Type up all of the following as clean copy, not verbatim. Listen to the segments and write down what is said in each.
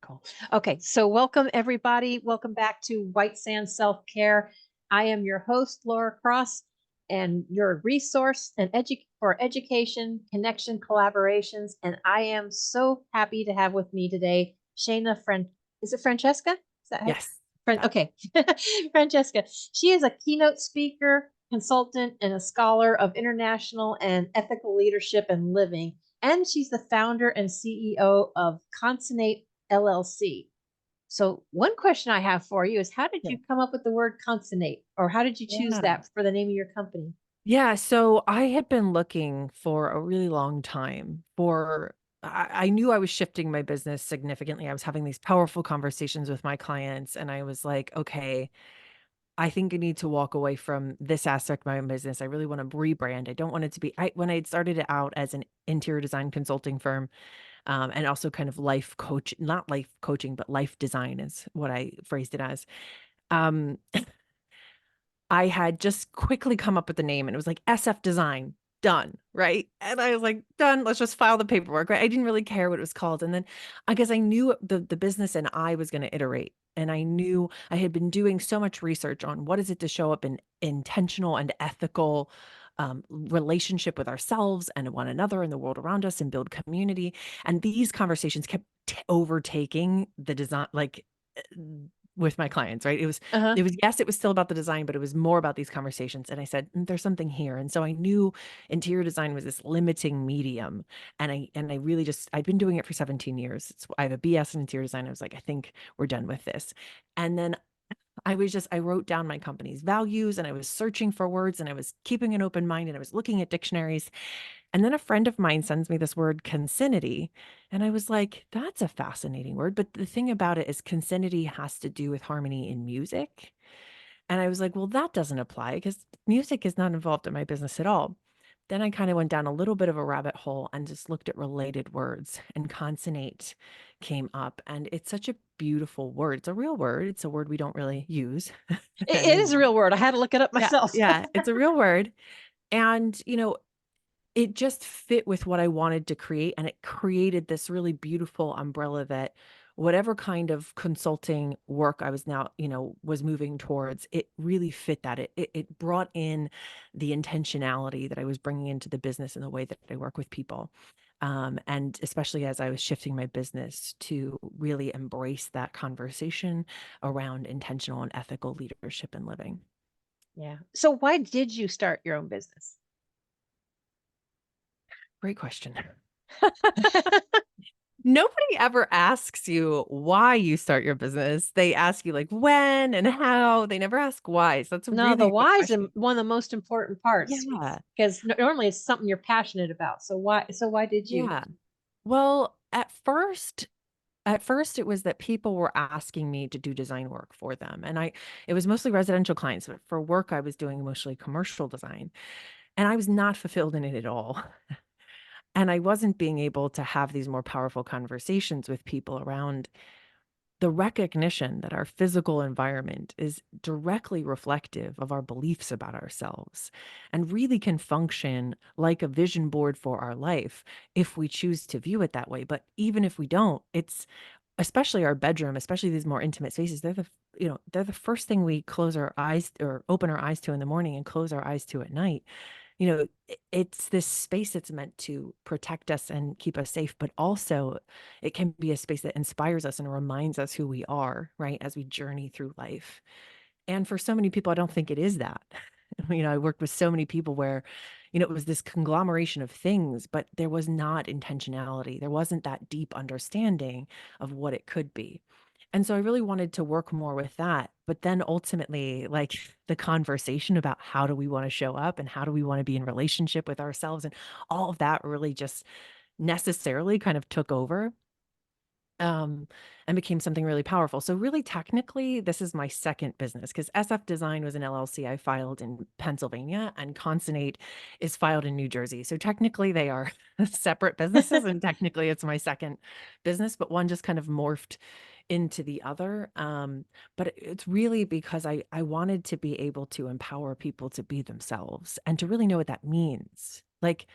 Cool. Okay, so welcome everybody. Welcome back to White Sand Self Care. I am your host, Laura Cross, and your resource and for education, connection, collaborations. And I am so happy to have with me today Shana Is it Francesca? Is that how? Yes. Okay, Francesca. She is a keynote speaker, consultant, and a scholar of international and ethical leadership and living. And she's the founder and CEO of Concinnate LLC. So one question I have for you is how did Yeah. you come up with the word consummate, or how did you choose Yeah. that for the name of your company? Yeah. So I had been looking for a really long time I knew I was shifting my business significantly. I was having these powerful conversations with my clients, and I was like, okay, I think I need to walk away from this aspect of my own business. I really want to rebrand. I don't want it to be, when I had started it out as an interior design consulting firm, and also kind of life coach, not life coaching, but life design is what I phrased it as. Um, I had just quickly come up with the name and it was like SF Design, done, right? And I was like, done, let's just file the paperwork, right? I didn't really care what it was called. And then I guess I knew the business and I was going to iterate. And I knew I had been doing so much research on what is it to show up in intentional and ethical relationship with ourselves and one another and the world around us and build community. And these conversations kept overtaking the design, like with my clients, right? Uh-huh. Yes, it was still about the design, but it was more about these conversations. And I said, there's something here. And so I knew interior design was this limiting medium. And I really I'd been doing it for 17 years. I have a BS in interior design. I was like, I think we're done with this. And then I wrote down my company's values and I was searching for words and I was keeping an open mind and I was looking at dictionaries. And then a friend of mine sends me this word consinity. And I was like, that's a fascinating word. But the thing about it is, consinity has to do with harmony in music. And I was like, well, that doesn't apply because music is not involved in my business at all. Then I kind of went down a little bit of a rabbit hole and just looked at related words, and consonate came up. And it's such a beautiful word. It's a real word. It's a word we don't really use It is a anymore. real word. I had to look it up Yeah. myself. Yeah. It's a real word. And, it just fit with what I wanted to create. And it created this really beautiful umbrella that whatever kind of consulting work I was now, was moving towards, it really fit that. It brought in the intentionality that I was bringing into the business and the way that I work with people. And especially as I was shifting my business to really embrace that conversation around intentional and ethical leadership and living. Yeah. So why did you start your own business? Great question. Nobody ever asks you why you start your business. They ask you like when and how. They never ask why. So that's a No, the really good why is question. one of the most important parts Yeah. because normally it's something you're passionate about. So why did you? Yeah. Well, at first it was that people were asking me to do design work for them. And it was mostly residential clients, but for work I was doing mostly commercial design. And I was not fulfilled in it at all. And I wasn't being able to have these more powerful conversations with people around the recognition that our physical environment is directly reflective of our beliefs about ourselves and really can function like a vision board for our life if we choose to view it that way. But even if we don't, it's especially our bedroom, especially these more intimate spaces, they're the first thing we close our eyes or open our eyes to in the morning and close our eyes to at night. It's this space that's meant to protect us and keep us safe, but also it can be a space that inspires us and reminds us who we are, right, as we journey through life. And for so many people, I don't think it is that. I worked with so many people where, it was this conglomeration of things, but there was not intentionality. There wasn't that deep understanding of what it could be. And so I really wanted to work more with that. But then ultimately, like the conversation about how do we want to show up and how do we want to be in relationship with ourselves and all of that really just necessarily kind of took over um, and became something really powerful. So really technically, this is my second business because SF Design was an LLC I filed in Pennsylvania and Consonate is filed in New Jersey. So technically they are separate businesses and technically it's my second business, but one just kind of morphed into the other. But it's really because I wanted to be able to empower people to be themselves and to really know what that means. Like,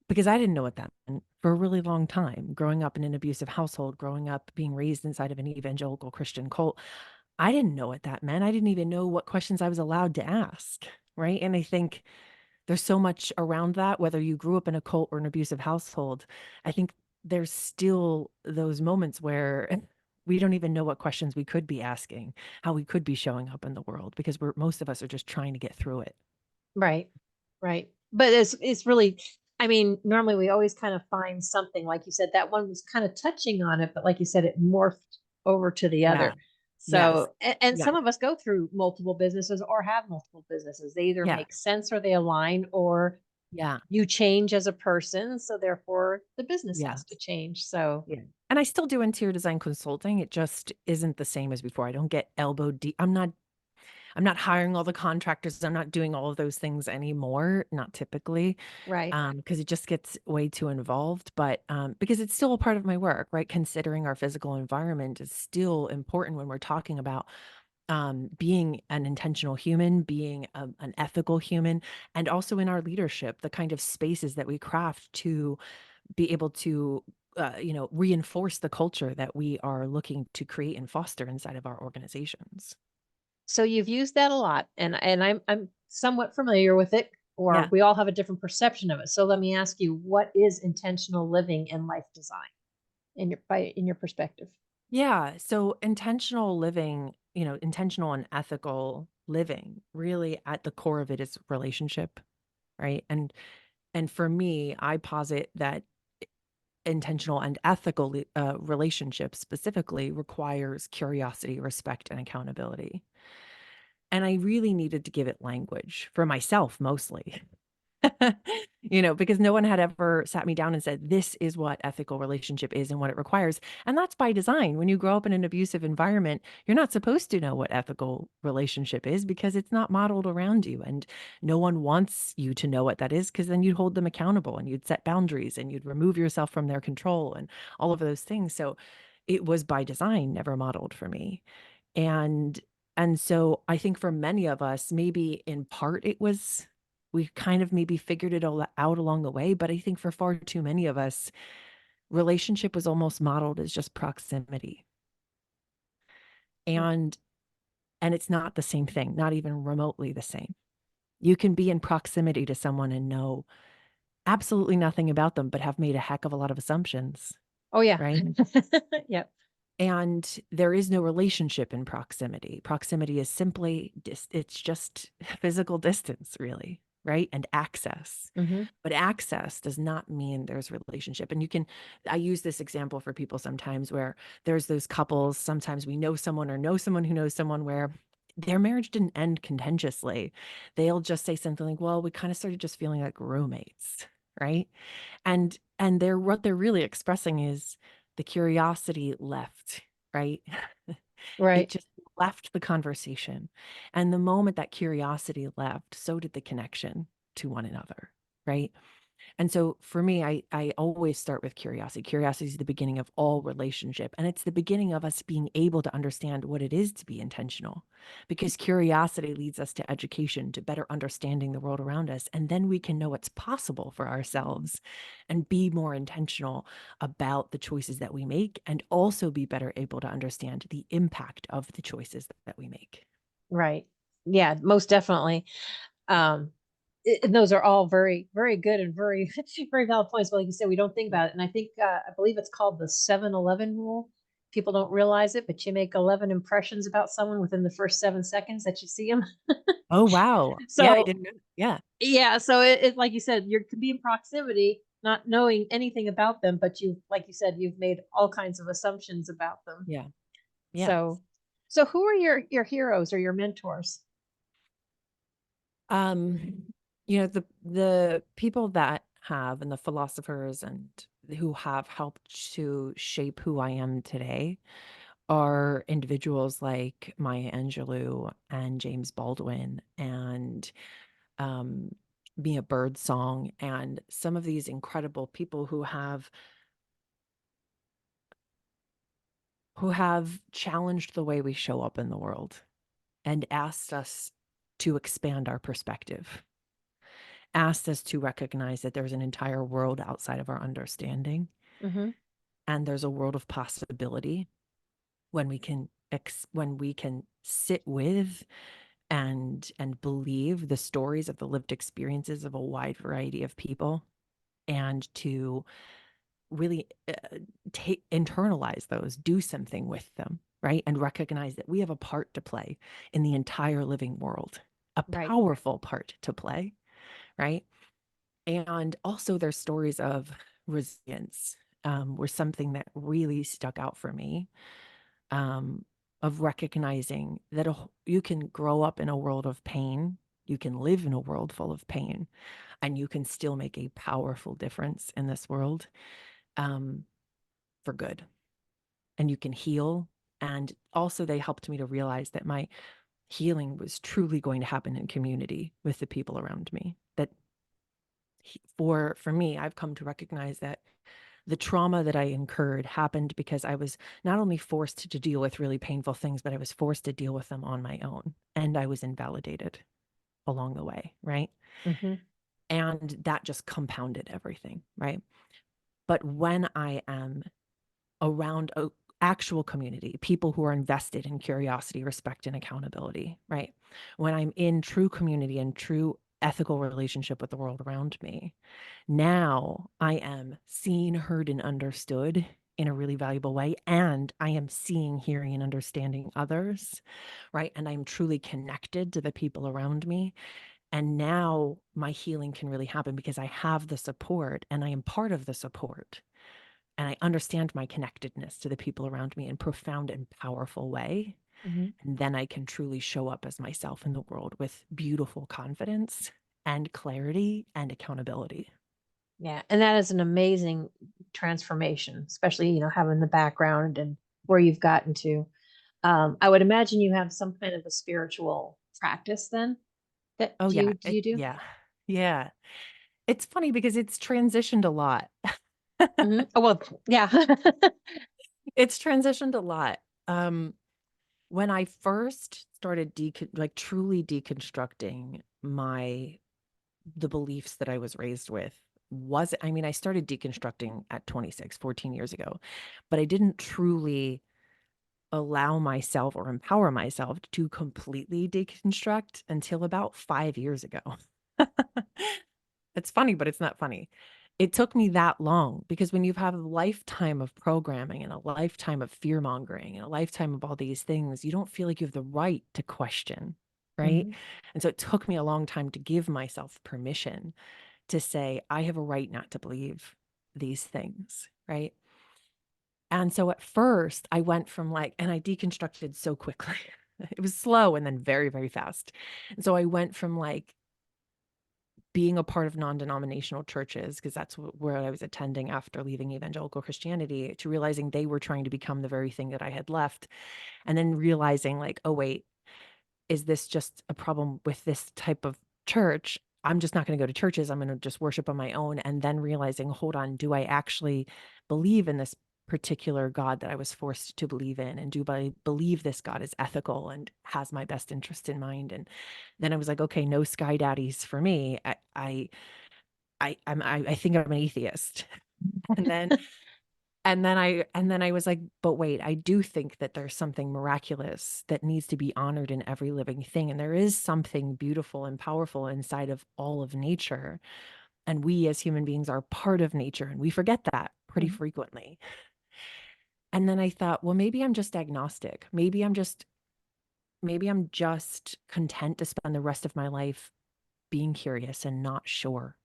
because I didn't know what that meant. for a really long time, growing up in an abusive household, growing up being raised inside of an evangelical Christian cult. I didn't know what that meant. I didn't even know what questions I was allowed to ask, right? And I think there's so much around that, whether you grew up in a cult or an abusive household. I think there's still those moments where we don't even know what questions we could be asking, how we could be showing up in the world, because most of us are just trying to get through it. Right. Right. But it's really, I mean, normally we always kind of find something, like you said, that one was kind of touching on it, but like you said, it morphed over to the Yeah. other. Yes. So, and Yeah. some of us go through multiple businesses or have multiple businesses. They either Yeah. make sense or they align, or Yeah. you change as a person. So therefore the business Yeah. has to change. So, Yeah. And I still do interior design consulting. It just isn't the same as before. I don't get elbow deep. I'm not hiring all the contractors. I'm not doing all of those things anymore, not typically, right. because it just gets way too involved. But because it's still a part of my work, right? Considering our physical environment is still important when we're talking about being an intentional human, being an ethical human, and also in our leadership, the kind of spaces that we craft to be able to. Reinforce the culture that we are looking to create and foster inside of our organizations. So you've used that a lot, and I'm somewhat familiar with it, or Yeah. we all have a different perception of it. So let me ask you, what is intentional living and life design in your perspective? Yeah. So intentional living, intentional and ethical living, really at the core of it is relationship, right? And for me, I posit that intentional and ethical relationship specifically requires curiosity, respect, and accountability. And I really needed to give it language for myself mostly. Because no one had ever sat me down and said, this is what ethical relationship is and what it requires. And that's by design. When you grow up in an abusive environment, you're not supposed to know what ethical relationship is because it's not modeled around you. And no one wants you to know what that is because then you'd hold them accountable and you'd set boundaries and you'd remove yourself from their control and all of those things. So it was by design, never modeled for me. And and so I think for many of us, maybe in part it was we kind of maybe figured it all out along the way, but I think for far too many of us, relationship was almost modeled as just proximity. And and it's not the same thing, not even remotely the same. You can be in proximity to someone and know absolutely nothing about them, but have made a heck of a lot of assumptions, Oh yeah. right? Yep. And there is no relationship in proximity. Proximity is simply it's just physical distance, really, right? And access. Hmm. But access does not mean there's relationship. And I use this example for people sometimes where there's those couples, sometimes we know someone or know someone who knows someone where their marriage didn't end contentiously. They'll just say something like, well, we kind of started just feeling like roommates, right? And they're what they're really expressing is the curiosity left, right? It Right. just left the conversation. And the moment that curiosity left, so did the connection to one another, right? And so for me, I always start with curiosity. Curiosity is the beginning of all relationship. And it's the beginning of us being able to understand what it is to be intentional. Because curiosity leads us to education, to better understanding the world around us. And then we can know what's possible for ourselves and be more intentional about the choices that we make and also be better able to understand the impact of the choices that we make. Right. Yeah, most definitely. Um, and those are all very, very good and very, very valid points. But like you said, we don't think about it. And I think, I believe it's called the 7-Eleven rule. People don't realize it, but you make 11 impressions about someone within the first 7 seconds that you see them. Oh, wow. Yeah, I So didn't know. Yeah. yeah, so it like you said, you could be in proximity, not knowing anything about them, but you, like you said, you've made all kinds of assumptions about them. Yeah. Yeah. So, so who are your heroes or your mentors? Um, the people that have and the philosophers and who have helped to shape who I am today are individuals like Maya Angelou and James Baldwin and um Mia Birdsong and some of these incredible people who have challenged the way we show up in the world and asked us to expand our perspective. asked us to recognize that there's an entire world outside of our understanding, Mm-hmm. and there's a world of possibility when we can sit with and believe the stories of the lived experiences of a wide variety of people, and to really internalize those, do something with them, right? And recognize that we have a part to play in the entire living world, a Right. powerful part to play, right? And also there's stories of resilience, were something that really stuck out for me, um, of recognizing that you can grow up in a world of pain, you can live in a world full of pain, and you can still make a powerful difference in this world, um, for good. And you can heal. And also, they helped me to realize that my healing was truly going to happen in community with the people around me. That for me, I've come to recognize that the trauma that I incurred happened because I was not only forced to deal with really painful things, but I was forced to deal with them on my own. And I was invalidated along the way, right? Mm-hmm. And that just compounded everything, right? But when I am around a actual community, people who are invested in curiosity, respect, and accountability, right? When I'm in true community and true ethical relationship with the world around me, now I am seen, heard, and understood in a really valuable way. And I am seeing, hearing, and understanding others, right? And I'm truly connected to the people around me. And now my healing can really happen because I have the support and I am part of the support. And I understand my connectedness to the people around me in profound and powerful way. Mm-hmm. And then I can truly show up as myself in the world with beautiful confidence and clarity and accountability. Yeah, and that is an amazing transformation, especially, having the background and where you've gotten to. I would imagine you have some kind of a spiritual practice then. That Oh do yeah, you do you do? yeah. It's funny because it's transitioned a lot. Hmm. Oh well, yeah. It's transitioned a lot. Um, when I first started truly deconstructing the beliefs that I was raised with, I started deconstructing at 26, 14 years ago, but I didn't truly allow myself or empower myself to completely deconstruct until about 5 years ago. It's funny, but it's not funny. It took me that long because when you've had a lifetime of programming and a lifetime of fear mongering and a lifetime of all these things, you don't feel like you have the right to question, right? Hmm. And so it took me a long time to give myself permission to say, I have a right not to believe these things, right? And so at first I went from and I deconstructed so quickly. It was slow and then very, very fast. And so I went from being a part of non-denominational churches, because that's where I was attending after leaving evangelical Christianity, to realizing they were trying to become the very thing that I had left. And then realizing oh, wait, is this just a problem with this type of church? I'm just not going to go to churches. I'm going to just worship on my own. And then realizing, hold on, do I actually believe in this particular God that I was forced to believe in? And do I believe this God is ethical and has my best interest in mind? And then I was like, okay, no sky daddies for me. I think I'm an atheist. And then I was like, but wait, I do think that there's something miraculous that needs to be honored in every living thing. And there is something beautiful and powerful inside of all of nature. And we as human beings are part of nature, and we forget that pretty Hmm. frequently. And then I thought, well, maybe I'm just agnostic. Maybe I'm just content to spend the rest of my life being curious and not sure.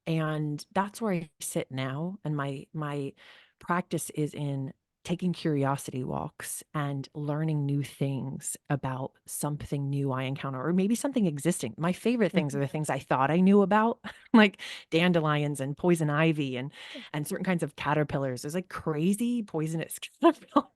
And that's where I sit now. And my practice is in taking curiosity walks and learning new things about something new I encounter, or maybe something existing. My favorite things are the things I thought I knew about, like dandelions and poison ivy and certain kinds of caterpillars. There's crazy poisonous caterpillars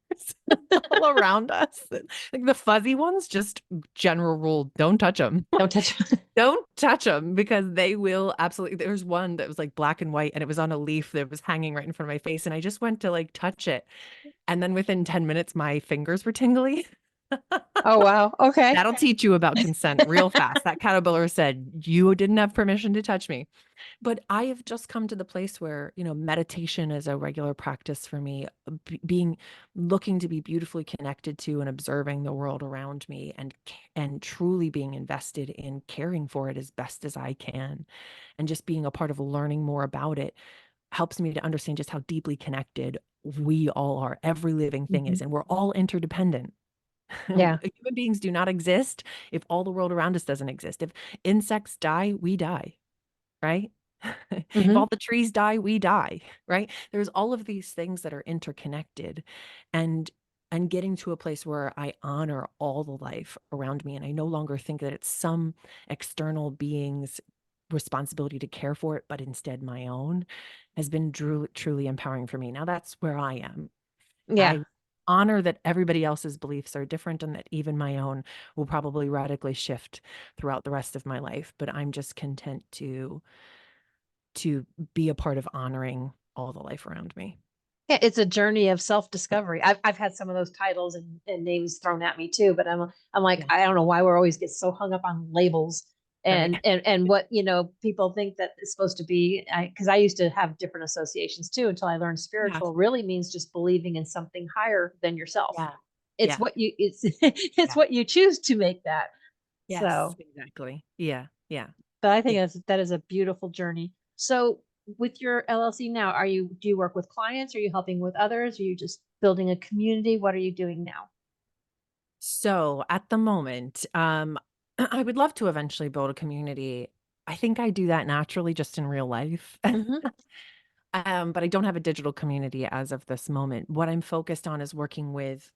all around us. Like the fuzzy ones, just general rule, don't touch them. Don't touch. Don't touch them because they will absolutely. There's one that was black and white and it was on a leaf that was hanging right in front of my face. And I just went to touch it. And then within 10 minutes, my fingers were tingly. Oh, wow. Okay. That'll teach you about consent real fast. That caterpillar said, you didn't have permission to touch me. But I have just come to the place where, meditation is a regular practice for me, being looking to be beautifully connected to and observing the world around me and truly being invested in caring for it as best as I can. And just being a part of learning more about it helps me to understand just how deeply connected we all are. Every living thing Mhm. is, and we're all interdependent. Yeah. Human beings do not exist if all the world around us doesn't exist. If insects die, we die, right? If Hmm. all the trees die, we die, right? There's all of these things that are interconnected, and getting to a place where I honor all the life around me and I no longer think that it's some external being's responsibility to care for it, but instead my own, has been truly empowering for me. Now that's where I am. Yeah. I honor that everybody else's beliefs are different and that even my own will probably radically shift throughout the rest of my life, but I'm just content to be a part of honoring all the life around me. Yeah, it's a journey of self-discovery. I've had some of those titles and names thrown at me too, but I'm like, Yeah. I don't know why we're always get so hung up on labels Right. and what, people think that it's supposed to be. Because I used to have different associations too until I learned Yeah. spiritual really means just believing in something higher than yourself. Yeah. It's Yeah. what you it's it's Yeah. what you choose to make that. Yes, So, exactly. Yeah. Yeah. but I think Yeah. that is a beautiful journey. So, with your LLC now, do you work with clients? Are you helping with others? Are you just building a community? What are you doing now? So at the moment, I would love to eventually build a community. I think I do that naturally just in real life. Hmm. But I don't have a digital community as of this moment. What I'm focused on is working with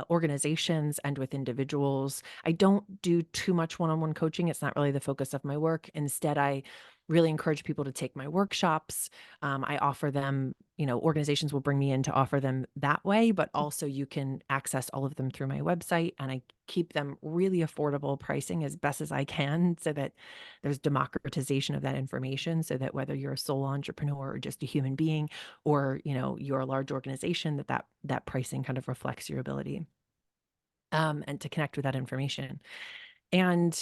organizations and with individuals. I don't do too much one-on-one coaching. It's not really the focus of my work. Instead, I really encourage people to take my workshops. I offer them, organizations will bring me in to offer them that way, but also you can access all of them through my website, and I keep them really affordable pricing as best as I can so that there's democratization of that information so that whether you're a sole entrepreneur or just a human being or, you're a large organization, that pricing kind of reflects your ability and to connect with that information. And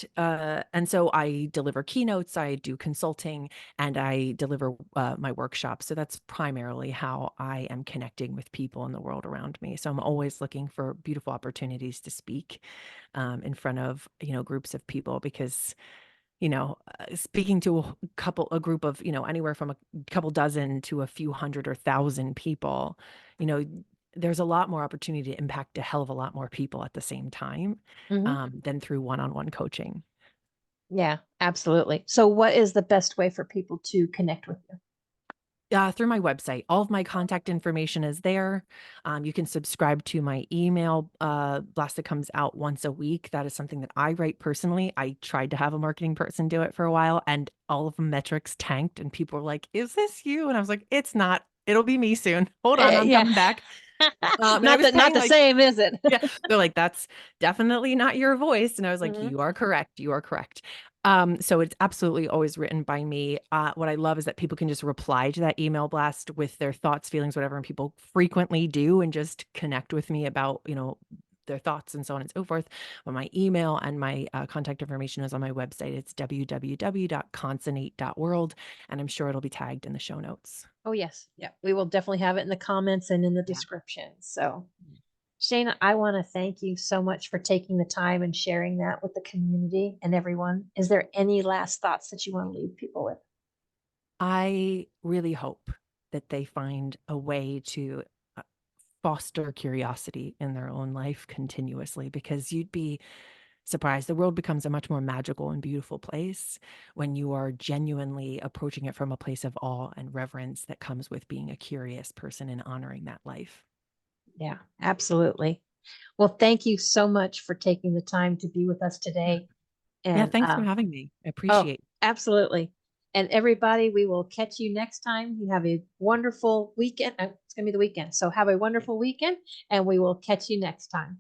so I deliver keynotes, I do consulting, and I deliver my workshops. So that's primarily how I am connecting with people in the world around me. So I'm always looking for beautiful opportunities to speak in front of groups of people because speaking to a group of, anywhere from a couple dozen to a few hundred or thousand people, you know, there's a lot more opportunity to impact a hell of a lot more people at the same time, Hmm. than through one-on-one coaching. Yeah, absolutely. So, what is the best way for people to connect with you? Through my website. All of my contact information is there. You can subscribe to my email blast that comes out once a week. That is something that I write personally. I tried to have a marketing person do it for a while, and all of the metrics tanked, and people were like, "Is this you?" And I was like, "It's not. It'll be me soon. Hold on, I'm Yeah, coming back." And I not was that not paying the like same, is it? yeah, they're like, "That's definitely not your voice." And I was like, Hmm. "You are correct, you are correct." So it's absolutely always written by me. What I love is that people can just reply to that email blast with their thoughts, feelings, whatever, and people frequently do and just connect with me about, their thoughts and so on and so forth. But my email and my contact information is on my website. It's www.consonate.world, and I'm sure it'll be tagged in the show notes. Oh yes, yeah. We will definitely have it in the comments and in the Yeah. description. So, Shana, I want to thank you so much for taking the time and sharing that with the community and everyone. Is there any last thoughts that you want to leave people with? I really hope that they find a way to uh, foster curiosity in their own life continuously because you'd be surprised. The world becomes a much more magical and beautiful place when you are genuinely approaching it from a place of awe and reverence that comes with being a curious person and honoring that life. Yeah, absolutely. Well, thank you so much for taking the time to be with us Yeah. today. Yeah. And Thanks for having me. I oh, appreciate it. absolutely. And everybody, we will catch you next time. You have a wonderful weekend. It's going to be the weekend. So have a wonderful weekend, and we will catch you next time.